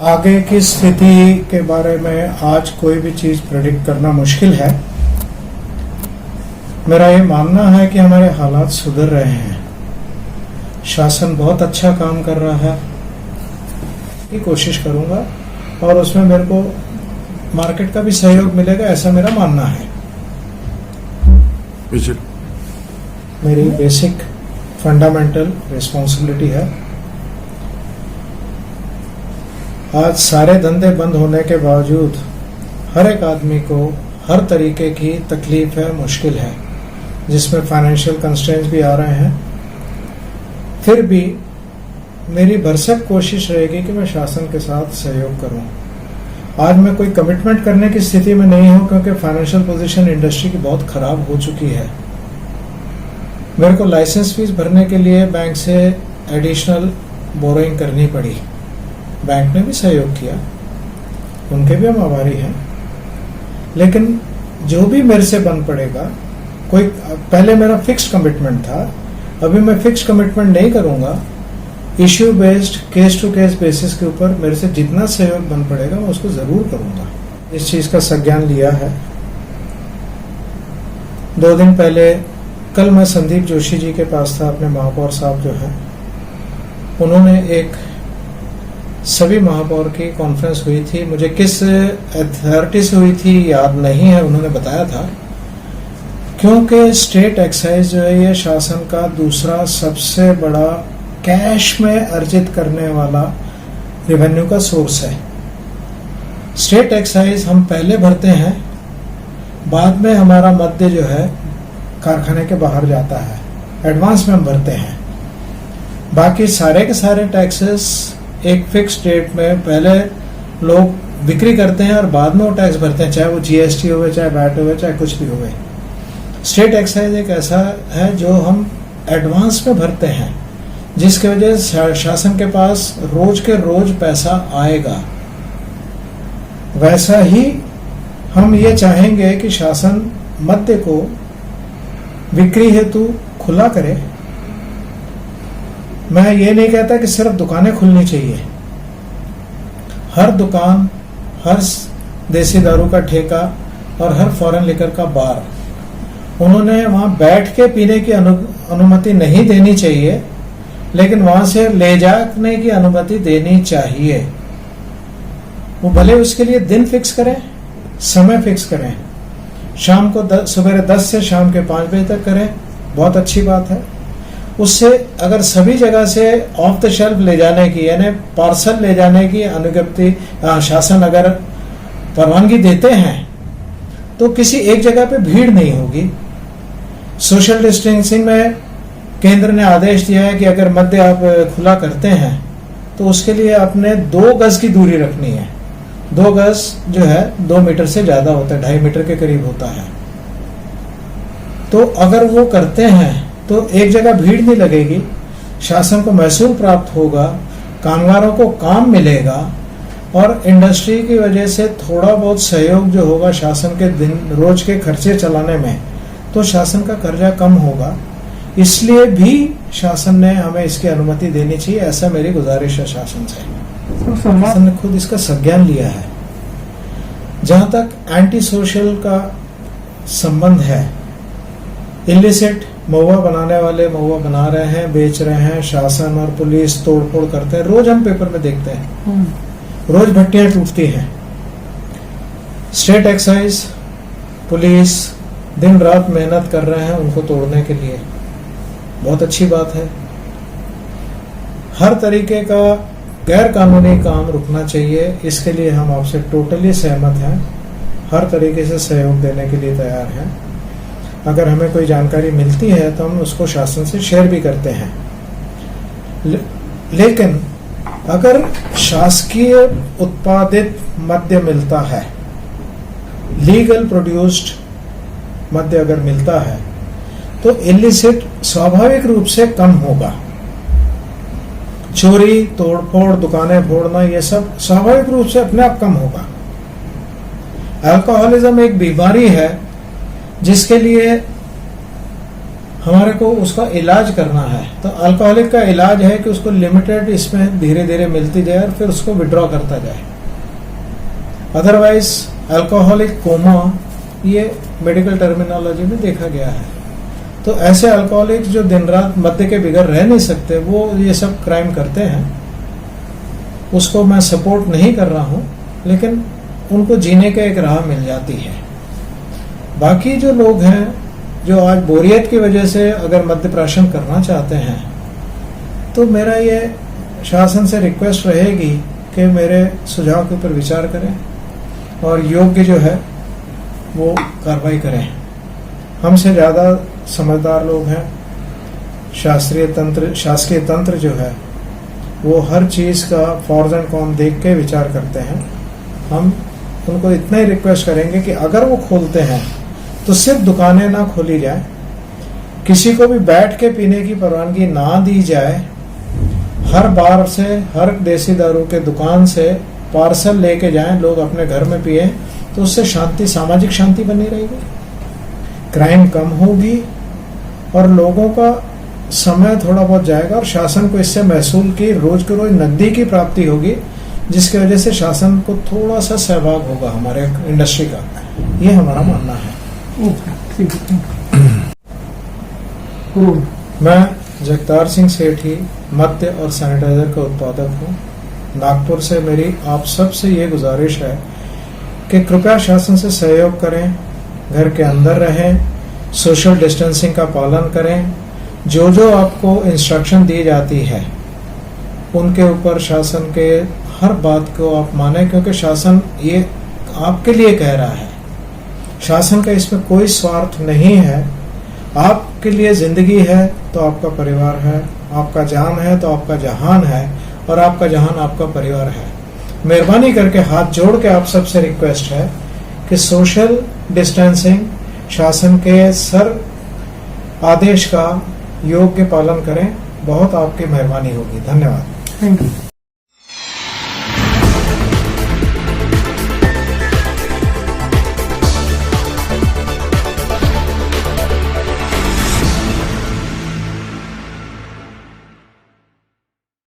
आगे की स्थिति के बारे में आज कोई भी चीज प्रेडिक्ट करना मुश्किल है। मेरा ये मानना है कि हमारे हालात सुधर रहे हैं, शासन बहुत अच्छा काम कर रहा है की कोशिश करूंगा और उसमें मेरे को मार्केट का भी सहयोग मिलेगा, ऐसा मेरा मानना है। मेरी बेसिक फंडामेंटल रिस्पॉन्सिबिलिटी है। आज सारे धंधे बंद होने के बावजूद हर एक आदमी को हर तरीके की तकलीफ है, मुश्किल है, जिसमें फाइनेंशियल कंस्ट्रेंट्स भी आ रहे हैं। फिर भी मेरी भरसक कोशिश रहेगी कि मैं शासन के साथ सहयोग करूं। आज मैं कोई कमिटमेंट करने की स्थिति में नहीं हूं क्योंकि फाइनेंशियल पोजीशन इंडस्ट्री की बहुत खराब हो चुकी है। मेरे को लाइसेंस फीस भरने के लिए बैंक से एडिशनल बोरोइंग करनी पड़ी। बैंक ने भी सहयोग किया, उनके भी हम आभारी हैं। लेकिन जो भी मेरे से बन पड़ेगा, कोई पहले मेरा फिक्स्ड कमिटमेंट था, अभी मैं फिक्स्ड कमिटमेंट नहीं करूंगा। Issue based case to case basis के ऊपर मेरे से जितना सहयोग बन पड़ेगा मैं उसको जरूर करूंगा। इस चीज का संज्ञान लिया है। 2 दिन पहले कल मैं संदीप जोशी जी के पास था, अपने महापौर साहब जो हैं, उन्होंने एक सभी महापौर की कॉन्फ्रेंस हुई थी। मुझे किस अथॉरिटी से हुई थी याद नहीं है, उन्होंने बताया था। क्योंकि स्टेट एक्साइज जो है ये शासन का दूसरा सबसे बड़ा कैश में अर्जित करने वाला रेवेन्यू का सोर्स है। स्टेट एक्साइज हम पहले भरते हैं, बाद में हमारा मद्य जो है कारखाने के बाहर जाता है, एडवांस में हम भरते हैं। बाकी सारे के सारे टैक्सेस एक फिक्स डेट में पहले लोग बिक्री करते हैं और बाद में वो टैक्स भरते हैं, चाहे वो जीएसटी हो, चाहे वैट हो, चाहे कुछ भी हो। स्टेट एक्साइज एक ऐसा है जो हम एडवांस में भरते हैं, जिसकी वजह से शासन के पास रोज के रोज पैसा आएगा। वैसा ही हम ये चाहेंगे कि शासन मद्य को बिक्री हेतु खुला करे। मैं ये नहीं कहता कि सिर्फ दुकानें खुलनी चाहिए। हर दुकान, हर देसी दारू का ठेका और हर फॉरेन लिकर का बार, उन्होंने वहां बैठ के पीने की अनुमति नहीं देनी चाहिए, लेकिन वहां से ले जाने की अनुमति देनी चाहिए। वो भले उसके लिए दिन फिक्स करें, समय फिक्स करें, शाम को सुबह 10 से शाम के 5 बजे तक करें, बहुत अच्छी बात है। उससे अगर सभी जगह से ऑफ द शेल्फ ले जाने की, यानी पार्सल ले जाने की अनुज्ञप्ति शासन अगर परवानगी देते हैं तो किसी एक जगह पे भीड़ नहीं होगी। सोशल डिस्टेंसिंग में केंद्र ने आदेश दिया है कि अगर मद्य आप खुला करते हैं तो उसके लिए आपने 2 गज की दूरी रखनी है। 2 गज जो है 2 मीटर से ज्यादा होता है, 2.5 मीटर के करीब होता है। तो अगर वो करते हैं तो एक जगह भीड़ नहीं लगेगी, शासन को महसूल प्राप्त होगा, कामगारों को काम मिलेगा और इंडस्ट्री की वजह से थोड़ा बहुत सहयोग जो होगा शासन के दिन रोज के खर्चे चलाने में, तो शासन का कर्जा कम होगा। इसलिए भी शासन ने हमें इसकी अनुमति देनी चाहिए, ऐसा मेरी गुजारिश है शासन से। शासन ने खुद इसका संज्ञान लिया है। जहां तक एंटी सोशल का संबंध है, इलिसिट महुआ बनाने वाले महुआ बना रहे हैं, बेच रहे हैं, शासन और पुलिस तोड़फोड़ करते हैं। रोज हम पेपर में देखते हैं, रोज भट्टियां टूटती हैं। स्टेट एक्साइज, पुलिस दिन रात मेहनत कर रहे हैं उनको तोड़ने के लिए, बहुत अच्छी बात है। हर तरीके का गैर कानूनी काम रुकना चाहिए, इसके लिए हम आपसे टोटली सहमत हैं, हर तरीके से सहयोग देने के लिए तैयार हैं। अगर हमें कोई जानकारी मिलती है तो हम उसको शासन से शेयर भी करते हैं। लेकिन अगर शासकीय उत्पादित मद्य मिलता है, लीगल प्रोड्यूस्ड मद्य अगर मिलता है, तो इलिसिट स्वाभाविक रूप से कम होगा। चोरी, तोड़फोड़, दुकानें फोड़ना, ये सब स्वाभाविक रूप से अपने आप कम होगा। अल्कोहलिज्म एक बीमारी है जिसके लिए हमारे को उसका इलाज करना है। तो अल्कोहलिक का इलाज है कि उसको लिमिटेड इसमें धीरे धीरे मिलती जाए और फिर उसको विड्रॉ करता जाए। अदरवाइज अल्कोहलिक कोमा ये मेडिकल टर्मिनोलॉजी में देखा गया है। तो ऐसे अल्कोहलिक जो दिन रात मद्य के बिगड़ रह नहीं सकते, वो ये सब क्राइम करते हैं, उसको मैं सपोर्ट नहीं कर रहा हूं, लेकिन उनको जीने का एक राह मिल जाती है। बाकी जो लोग हैं जो आज बोरियत की वजह से अगर मद्य प्राशन करना चाहते हैं, तो मेरा ये शासन से रिक्वेस्ट रहेगी कि मेरे सुझाव के ऊपर विचार करें और योग्य जो है वो कार्रवाई करें। हमसे ज़्यादा समझदार लोग हैं। शासकीय तंत्र जो है वो हर चीज़ का फॉर्स एंड कॉन देख के विचार करते हैं। हम उनको इतना ही रिक्वेस्ट करेंगे कि अगर वो खोलते हैं तो सिर्फ दुकानें ना खोली जाए, किसी को भी बैठ के पीने की परवानगी ना दी जाए। हर बार से, हर देसी दारू के दुकान से पार्सल लेके जाएं, लोग अपने घर में पिए, तो उससे शांति, सामाजिक शांति बनी रहेगी, क्राइम कम होगी और लोगों का समय थोड़ा बहुत जाएगा और शासन को इससे महसूल की रोज के रोज नकदी की प्राप्ति होगी, जिसकी वजह से शासन को थोड़ा सा सहभाग होगा हमारे इंडस्ट्री का। ये हमारा मानना है। मैं जगतार सिंह सेठी मद्य और सैनिटाइजर का उत्पादक हूँ नागपुर से। मेरी आप सब से ये गुजारिश है कि कृपया शासन से सहयोग करें, घर के अंदर रहें, सोशल डिस्टेंसिंग का पालन करें। जो जो आपको इंस्ट्रक्शन दी जाती है उनके ऊपर शासन के हर बात को आप माने, क्योंकि शासन ये आपके लिए कह रहा है। शासन का इसमें कोई स्वार्थ नहीं है। आपके लिए जिंदगी है तो आपका परिवार है, आपका जान है तो आपका जहान है, और आपका जहान आपका परिवार है। मेहरबानी करके हाथ जोड़ के आप सबसे रिक्वेस्ट है कि सोशल डिस्टेंसिंग, शासन के सर आदेश का योग्य पालन करें। बहुत आपकी मेहरबानी होगी। धन्यवाद। Thank you.